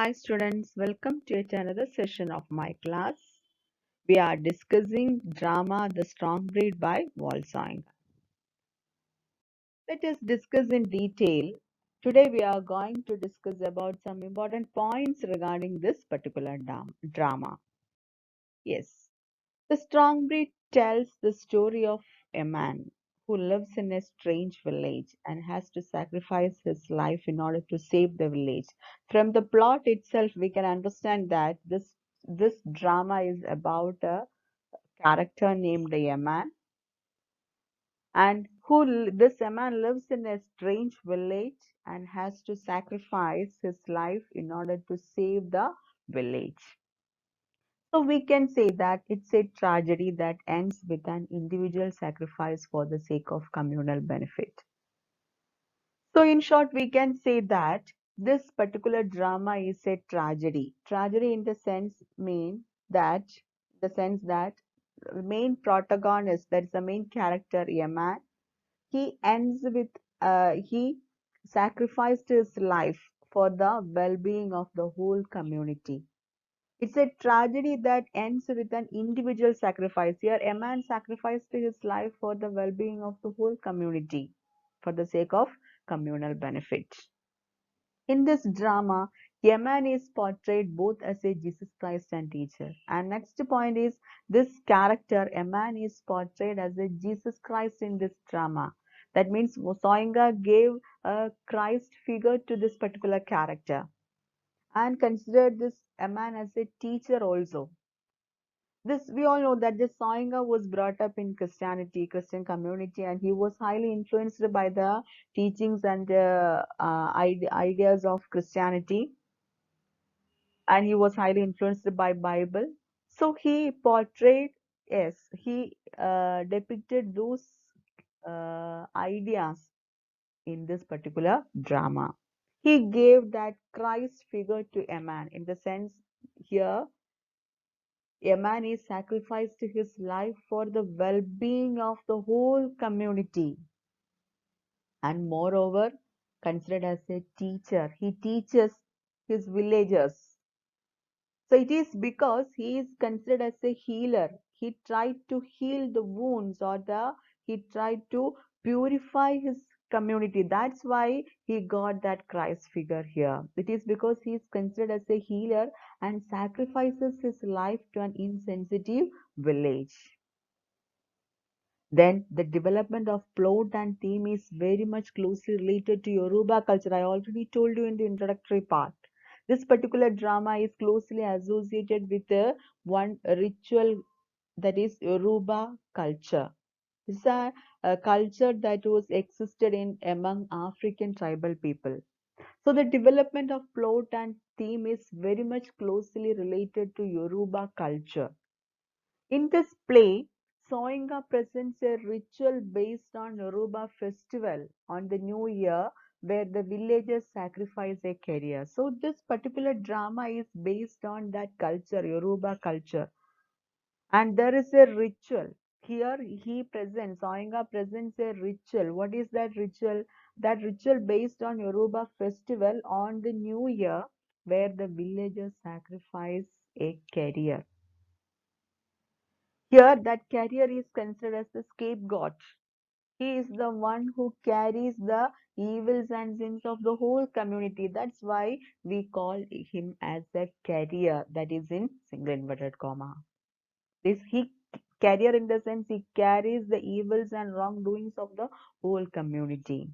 Hi students, welcome to yet another session of my class. We are discussing drama The Strong Breed by Wolfgang. Let us discuss in detail. Today we are going to discuss about some important points regarding this particular drama. Yes, The Strong Breed tells the story of a man who lives in a strange village and has to sacrifice his life in order to save the village. From the plot itself, we can understand that this drama is about a character named Yaman, and this Yaman lives in a strange village and has to sacrifice his life in order to save the village. So we can say that it's a tragedy that ends with an individual sacrifice for the sake of communal benefit. So in short, we can say that this particular drama is a tragedy. Tragedy in the sense that the main protagonist, that is the main character, a man, he ends with he sacrificed his life for the well-being of the whole community. It's a tragedy that ends with an individual sacrifice. Here, a man sacrificed his life for the well being of the whole community for the sake of communal benefit. In this drama, a man is portrayed both as a Jesus Christ and teacher. And next point is this character, a man is portrayed as a Jesus Christ in this drama. That means Soinga gave a Christ figure to this particular character and considered this a man as a teacher also. This we all know that this Soinga was brought up in Christian community, and he was highly influenced by the teachings and ideas of Christianity, and he was highly influenced by Bible. So he portrayed, yes, he depicted those ideas in this particular drama. He gave that Christ figure to a man in the sense here a man is sacrificed his life for the well-being of the whole community and moreover considered as a teacher. He teaches his villagers. So it is because he is considered as a healer. He tried to heal the wounds he tried to purify his community. That's why he got that Christ figure here. It is because he is considered as a healer and sacrifices his life to an insensitive village. Then the development of plot and theme is very much closely related to Yoruba culture. I already told you in the introductory part. This particular drama is closely associated with one ritual, that is Yoruba culture. It's a culture that was existed in among African tribal people. So the development of plot and theme is very much closely related to Yoruba culture. In this play, Soinga presents a ritual based on Yoruba festival on the New Year where the villagers sacrifice a carrier. So this particular drama is based on that culture, Yoruba culture. And there is a ritual. Here Soinga presents a ritual. What is that ritual? That ritual based on Yoruba festival on the New Year where the villagers sacrifice a carrier. Here, that carrier is considered as the scapegoat. He is the one who carries the evils and sins of the whole community. That's why we call him as a carrier, that is in single inverted comma. This he carrier in the sense he carries the evils and wrongdoings of the whole community.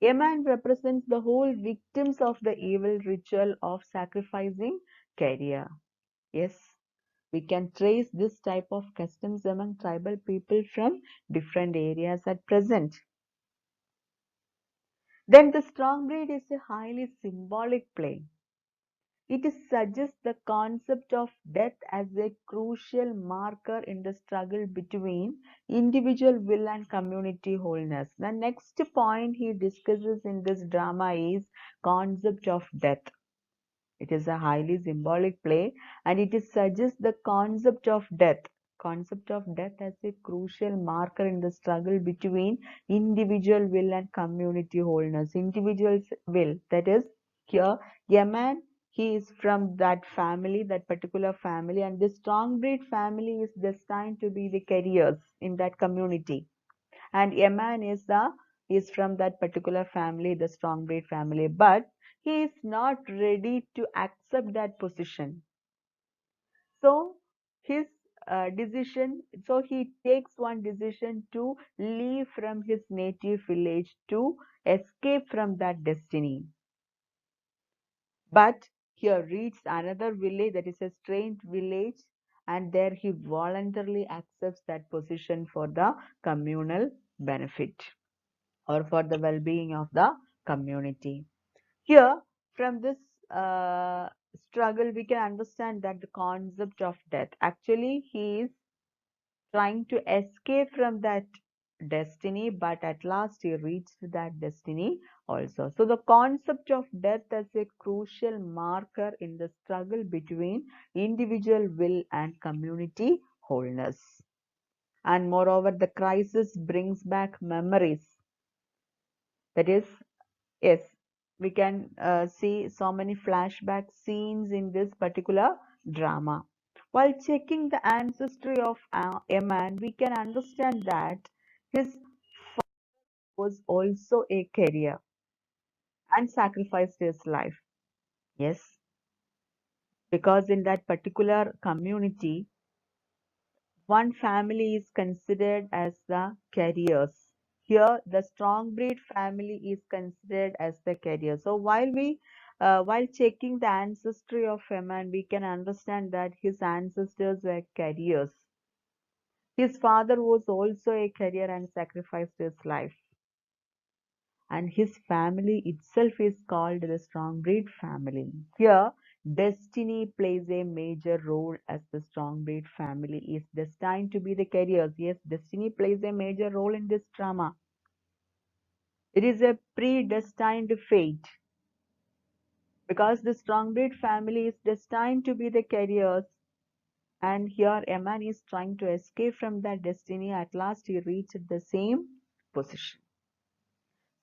A man represents the whole victims of the evil ritual of sacrificing carrier. Yes, we can trace this type of customs among tribal people from different areas at present. Then the strong breed is a highly symbolic play. It suggests the concept of death as a crucial marker in the struggle between individual will and community wholeness. The next point he discusses in this drama is concept of death. It is a highly symbolic play and it suggests the concept of death as a crucial marker in the struggle between individual will and community wholeness. Individual's will, that is, here, a man He is from that family, that particular family, and this strong breed family is destined to be the carriers in that community. And a man is from that particular family, the strong breed family, but he is not ready to accept that position. So his decision, so he takes one decision to leave from his native village to escape from that destiny. But he reaches another village, that is a strange village, and there he voluntarily accepts that position for the communal benefit or for the well-being of the community. Here, from this struggle, we can understand that the concept of death. Actually, he is trying to escape from that destiny, but at last he reached that destiny also. So, the concept of death as a crucial marker in the struggle between individual will and community wholeness. And moreover, the crisis brings back memories. That is, yes, we can see so many flashback scenes in this particular drama. While checking the ancestry of a man, we can understand that his was also a career and sacrificed his life. Yes, because in that particular community, one family is considered as the carriers. Here, the strong breed family is considered as the carrier. So while checking the ancestry of a man, we can understand that his ancestors were carriers. His father was also a carrier and sacrificed his life. And his family itself is called the strong breed family. Here, destiny plays a major role as the strong breed family is destined to be the carriers. Yes, destiny plays a major role in this drama. It is a predestined fate because the strong breed family is destined to be the carriers. And here, a man is trying to escape from that destiny. At last, he reached the same position.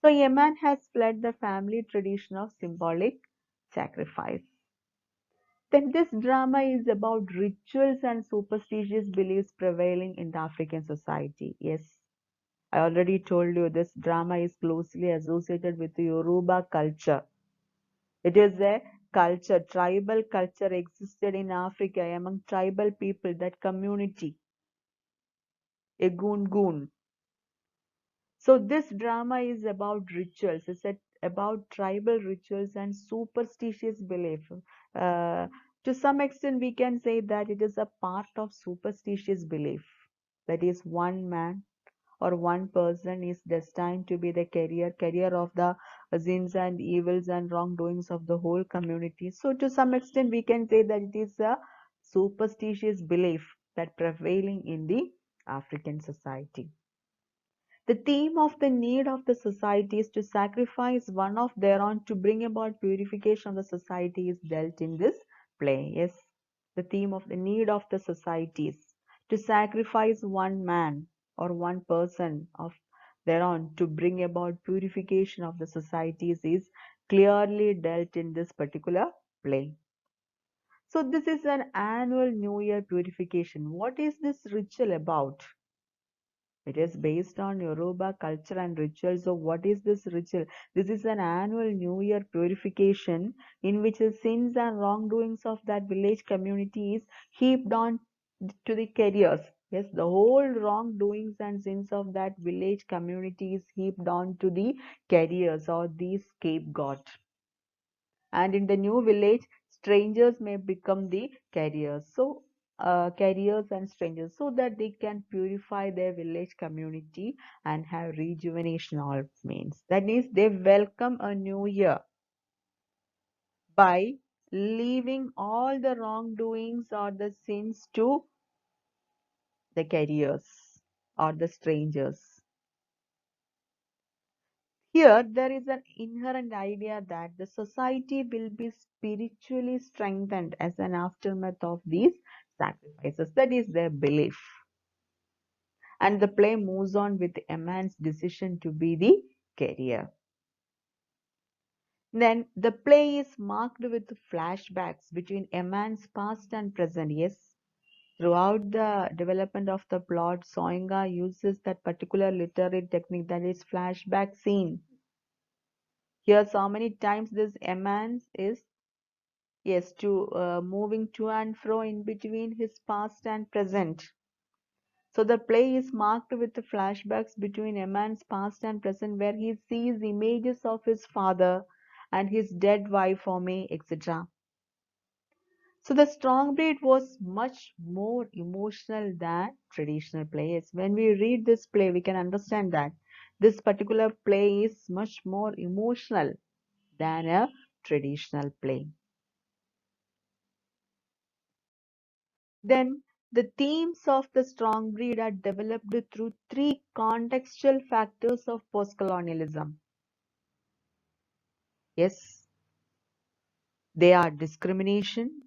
So Yemen has fled the family tradition of symbolic sacrifice. Then this drama is about rituals and superstitious beliefs prevailing in the African society. Yes, I already told you this drama is closely associated with the Yoruba culture. It is a culture, tribal culture existed in Africa among tribal people, that community, Egungun. So this drama is about rituals. About tribal rituals and superstitious belief. Uh, to some extent, we can say that it is a part of superstitious belief. That is, one man or one person is destined to be the carrier of the sins and evils and wrongdoings of the whole community. So to some extent, we can say that it is a superstitious belief that prevailing in the African society. The theme of the need of the society is to sacrifice one of their own to bring about purification of the society is dealt in this play. Yes, the theme of the need of the societies to sacrifice one man or one person of their own to bring about purification of the societies is clearly dealt in this particular play. So this is an annual New Year purification. What is this ritual about? It is based on Yoruba culture and rituals. So, what is this ritual? This is an annual New Year purification in which the sins and wrongdoings of that village community is heaped on to the carriers. Yes, the whole wrongdoings and sins of that village community is heaped on to the carriers or the scapegoat. And in the new village, strangers may become the carriers. So carriers and strangers, so that they can purify their village community and have rejuvenation. All means that means they welcome a new year by leaving all the wrongdoings or the sins to the carriers or the strangers. Here, there is an inherent idea that the society will be spiritually strengthened as an aftermath of these sacrifices. That is their belief. And the play moves on with a man's decision to be the carrier. Then the play is marked with flashbacks between a man's past and present. Yes, throughout the development of the plot, Soinga uses that particular literary technique, that is flashback scene. Here, so many times this Eman is, yes, to moving to and fro in between his past and present. So the play is marked with the flashbacks between Eman's past and present, where he sees images of his father and his dead wife Ome, etc. So the strong breed was much more emotional than traditional plays. When we read this play, we can understand that this particular play is much more emotional than a traditional play. Then the themes of the strong breed are developed through three contextual factors of postcolonialism. Yes, they are discrimination,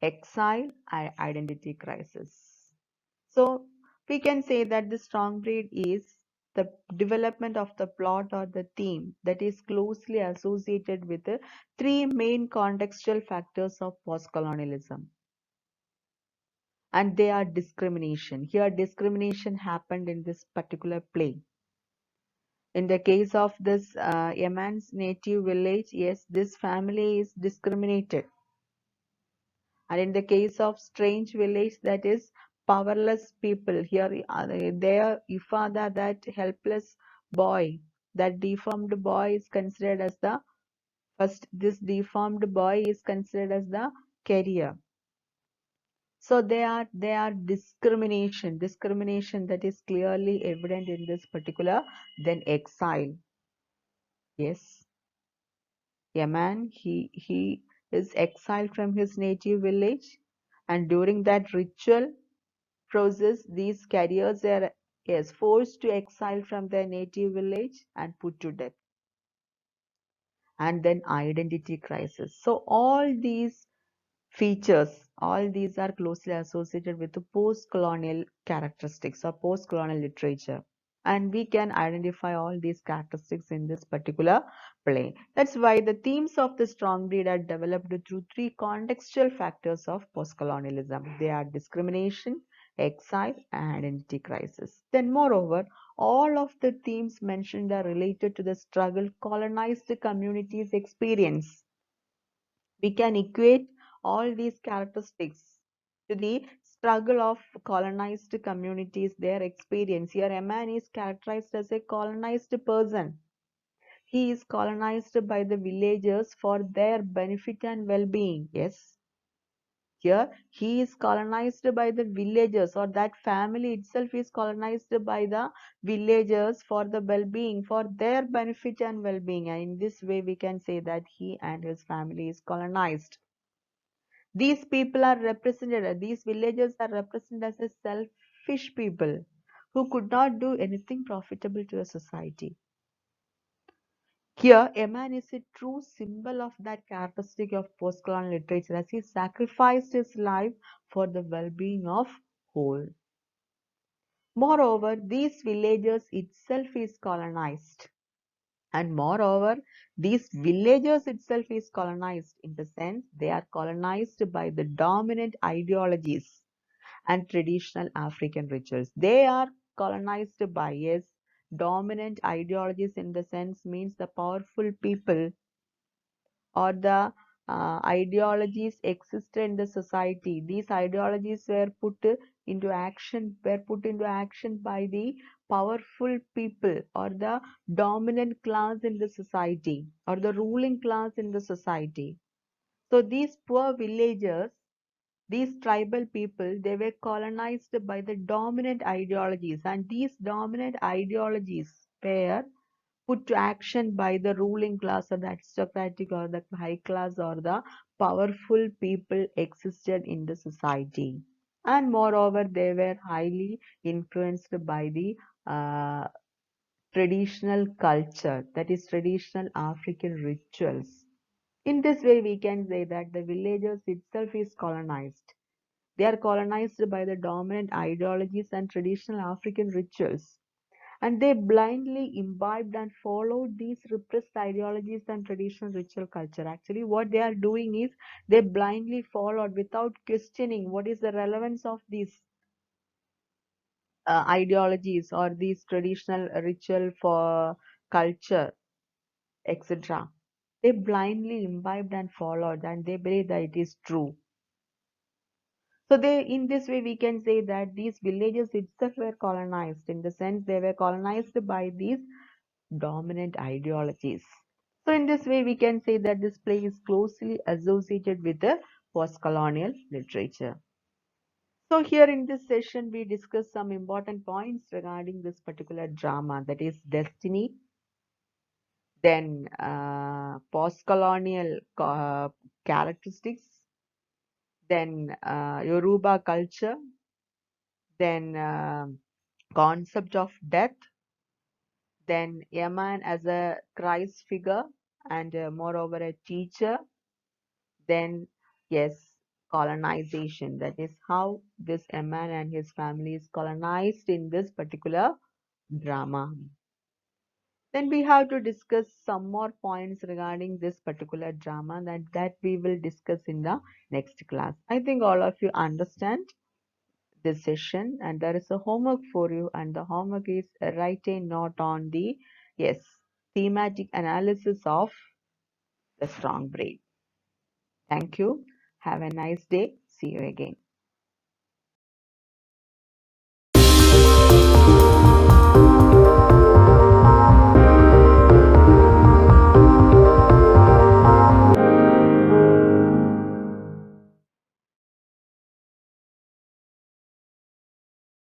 exile, and identity crisis. So we can say that the strong breed is the development of the plot or the theme that is closely associated with the three main contextual factors of postcolonialism. And they are discrimination. Here, discrimination happened in this particular play. In the case of this Yemen's native village, yes, this family is discriminated. And in the case of strange village, that is powerless people. Here, their Ifada, that helpless boy, that deformed boy is considered as the first. This deformed boy is considered as the carrier. So they are discrimination that is clearly evident in this particular. Then exile. Yes, a man, he is exiled from his native village, and during that ritual process, these carriers are, yes, forced to exile from their native village and put to death. And then identity crisis. So all these are closely associated with the post-colonial characteristics or post-colonial literature. And we can identify all these characteristics in this particular play. That's why the themes of the strong breed are developed through three contextual factors of postcolonialism. They are discrimination, exile, and identity crisis. Then, moreover, all of the themes mentioned are related to the struggle colonized communities experience. We can equate all these characteristics to the struggle of colonized communities, their experience. Here, a man is characterized as a colonized person. He is colonized by the villagers for their benefit and well being. Yes. Here, he is colonized by the villagers, or that family itself is colonized by the villagers for the well being, for their benefit and well being. And in this way, we can say that he and his family is colonized. These people are represented, these villagers are represented as a selfish people who could not do anything profitable to a society. Here, Eman is a true symbol of that characteristic of post-colonial literature, as he sacrificed his life for the well-being of whole. Moreover, these villagers itself is colonized. And moreover, these villagers itself is colonized in the sense they are colonized by the dominant ideologies and traditional African rituals. They are colonized by, yes, dominant ideologies in the sense means the powerful people or the ideologies existed in the society. These ideologies were put into action by the powerful people or the dominant class in the society or the ruling class in the society. So these poor villagers, these tribal people, they were colonized by the dominant ideologies, and these dominant ideologies were put to action by the ruling class or the aristocratic or the high class or the powerful people existed in the society. And moreover, they were highly influenced by the uh, traditional culture, that is, traditional African rituals. In this way, we can say that the villagers itself is colonized. They are colonized by the dominant ideologies and traditional African rituals. and they blindly imbibed and followed these repressed ideologies and traditional ritual culture. Actually, what they are doing is they blindly followed without questioning what is the relevance of these ideologies or these traditional ritual for culture, etc. They blindly imbibed and followed, and they believe that it is true. So they, in this way, we can say that these villages itself were colonized, in the sense they were colonized by these dominant ideologies. So in this way, we can say that this play is closely associated with the post-colonial literature. So here in this session, we discuss some important points regarding this particular drama, that is destiny, then post-colonial characteristics, then Yoruba culture, then concept of death, then Yaman as a Christ figure and moreover a teacher, then yes, colonization. That is how this Yaman and his family is colonized in this particular drama. Then we have to discuss some more points regarding this particular drama that we will discuss in the next class. I think all of you understand this session, and there is a homework for you, and the homework is write a note on the yes thematic analysis of the strong brain. Thank you. Have a nice day. See you again.